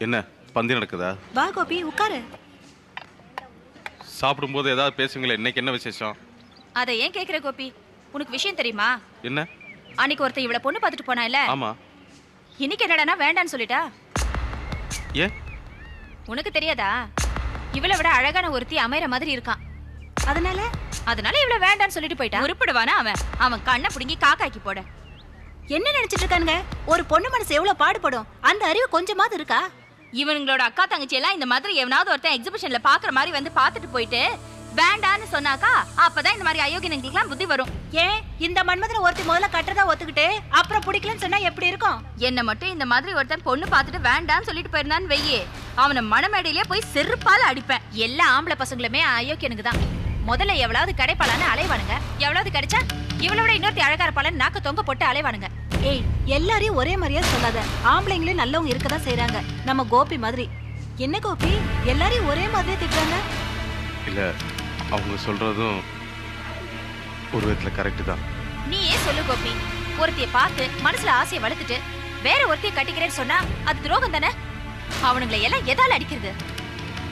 என்ன பந்தி நடக்குதா? வா கோபி உட்காரு. சாப்பிடும்போது ஏதாவது பேசுங்களேன். இன்னைக்கு என்ன விசேஷம்? அதை ஏன் கேக்குற கோபி? உனக்கு விஷயம் தெரியுமா? என்ன? அன்னைக்கு ஒருத்தன் இவளை பொண்ணு பார்த்துட்டு போனா இல்ல? ஆமா. இன்னைக்கு என்னடானா வேண்டான்னு சொல்லிட்டா. ஏன்? உனக்கு தெரியாதா? இவளை விட அழகான ஒருத்தி அமையற மாதிரி இருக்கான். அதனால இவளை வேண்டான்னு சொல்லிட்டு போயிட்டான். உருப்பிடுவானா அவன் கண்ணை புடுங்கி காக்காக்கி போட. என்ன நினைச்சிட்டு இருக்கானுங்க? ஒரு பொண்ணு மனசு எவ்வளவு பாடுபடும். அந்த அறிவு கொஞ்சமாவது இருக்கா? இவங்களோட அக்கா தங்கச்சி எல்லாம் இந்த மாதிரி எவனாவது ஒருத்தன் எக்ஸிபிஷன்ல பாக்குற மாதிரி வந்து பாத்துட்டு போயிட்டு வேண்டான்னு சொன்னாக்கா அப்பதான் இந்த மாதிரி அயோக்கியனுங்களுக்குலாம் புத்தி வரும். ஏன் இந்த மன்மதனை ஒருத்தி முதல்ல கட்டுறதா ஒத்துக்கிட்டு அப்புறம் பிடிக்கலன்னு சொன்னா எப்படி இருக்கும்? என்ன மட்டும் இந்த மாதிரி ஒருத்தன் பொண்ணு பார்த்துட்டு வேண்டான்னு சொல்லிட்டு போயிருந்தான்னு வெய்யே, அவனை மணமேடையிலே போய் செருப்பால அடிப்பேன். எல்லா ஆம்பளை பசங்களுமே அயோக்கியனுக்கு தான். முதல்ல எவ்வளவு கிடைப்பாளான்னு அலைவானுங்க. எவ்வளவு கிடைச்சா இவளோட இன்னொருத்தி அழகார பலன் நாக்க தொங்க போட்டு அலைவானுங்க. ஏய், எல்லாரையும் ஒரே மாதிரியா சொல்லாத. ஆம்பளைங்களும் நல்லவங்க இருக்கதான் செய்யறாங்க. நம்ம கோபி மாதிரி. என்ன கோபி, எல்லாரையும் ஒரே மாதிரியே திட்டுறாங்க? இல்ல, அவங்க சொல்றதும் ஒரு விதத்துல கரெக்ட் தான். நீ ஏன் சொல்லு கோபி? ஒருத்திய பார்த்து மனசுல ஆசையை வளர்த்துட்டு வேற ஒருத்திய கட்டிக்கிறேன்னு சொன்னா அது துரோகம் தானே? அவனுங்களை எல்லாம் எதால அடிக்கிறது?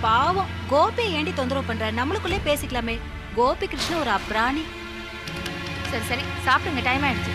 பாவம், கோபியை ஏண்டி தொந்தரவு பண்ற? நம்மளுக்குள்ளே பேசிக்கலாமே. கோபி கிருஷ்ணன் ஒரு அப்ராணி. சரி சரி சாப்பிடுங்க, டைம் ஆயிடுச்சு.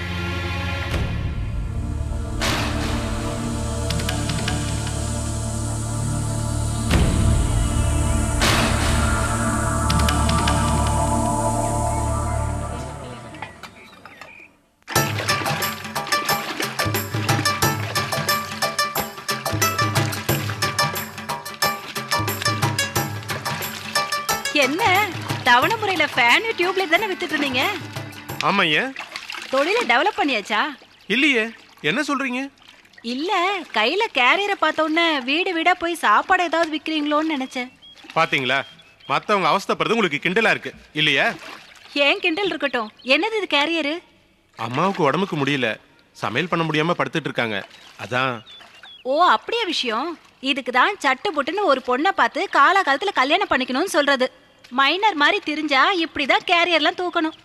என்ன தவணை முறையில ஃபேன் டியூப்ல தானே வித்துட்டு இருந்தீங்க? ஆமா. ஏன் தொழில டெவலப் பண்ணியாச்சா? இல்லையே, என்ன சொல்றீங்க? இல்ல, கையில கேரியரை பார்த்த உடனே வீடு வீடா போய் சாப்பாடு ஏதாவது விக்கிறீங்களோன்னு நினைச்சேன். பாத்தீங்களா, மத்தவங்க அவஸ்தைப்படுறது உங்களுக்கு கிண்டலா இருக்கு இல்லையா? ஏன் கிண்டல் இருக்கட்டும். என்னது இது கேரியரு? அம்மாவுக்கு உடம்புக்கு முடியல, சமையல் பண்ண முடியாம படுத்துட்டு இருக்காங்க, அதான். ஓ, அப்படியே விஷயம். இதுக்கு தான் சட்டு புட்டுன்னு ஒரு பொண்ணை பார்த்து காலகாலத்துல கல்யாணம் பண்ணிக்கணும்னு சொல்றது. மைனர் மாதிரி தெரிஞ்சா இப்படிதான் கேரியர்லாம் தூக்கணும்.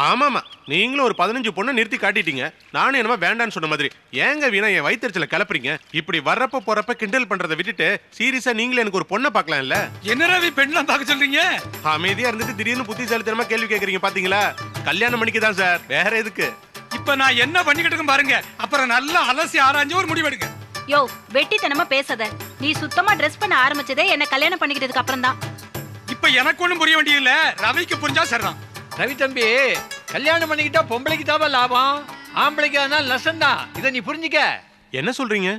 ஆமாமா, நீங்களும் ஒரு 15 பொண்ணை நிறுத்தி காட்டிட்டீங்க. நானும் என்னமா வேண்டான்னு சொன்ன மாதிரி. ஏங்க வீணா என் வயிற்றுல கிளப்புறீங்க? இப்படி வர்றப்ப போறப்ப கிண்டல் பண்றதை விட்டுட்டு சீரியஸா நீங்களே எனக்கு ஒரு பொண்ணை பார்க்கலாம் இல்ல? என்ன ரவி பெண்லாம் பார்க்க சொல்றீங்க? அமைதியா இருந்துட்டு திடீர்னு புத்திசாலித்தனமா கேள்வி கேக்குறீங்க பாத்தீங்களா? கல்யாணம் பண்ணிக்கதான் சார், வேற எதுக்கு? இப்ப நான் என்ன பண்ணிக்கிட்டு இருக்கேன் பாருங்க. அப்புறம் நல்லா அலசி ஆராய்ஞ்சு ஒரு முடிவெடுங்க. யோ, வெட்டித்தனமா பேசாத. நீ சுத்தமா ட்ரெஸ் பண்ண ஆரம்பிச்சதே என்ன கல்யாணம் பண்ணிக்கிட்டதுக்கு அப்புறம் தான். இப்ப எனக்கு ஒண்ணும் புரிய வேண்டியதில்ல, ரவிக்கு புரிஞ்சா சரிதான். ரவி தம்பி, கல்யாணம் பண்ணிக்கிட்டா பொம்பளைக்கு தான் லாபம், ஆம்பளைக்கு அதனால நஷ்டம் தான். இதை நீ புரிஞ்சுக்க. என்ன சொல்றீங்க?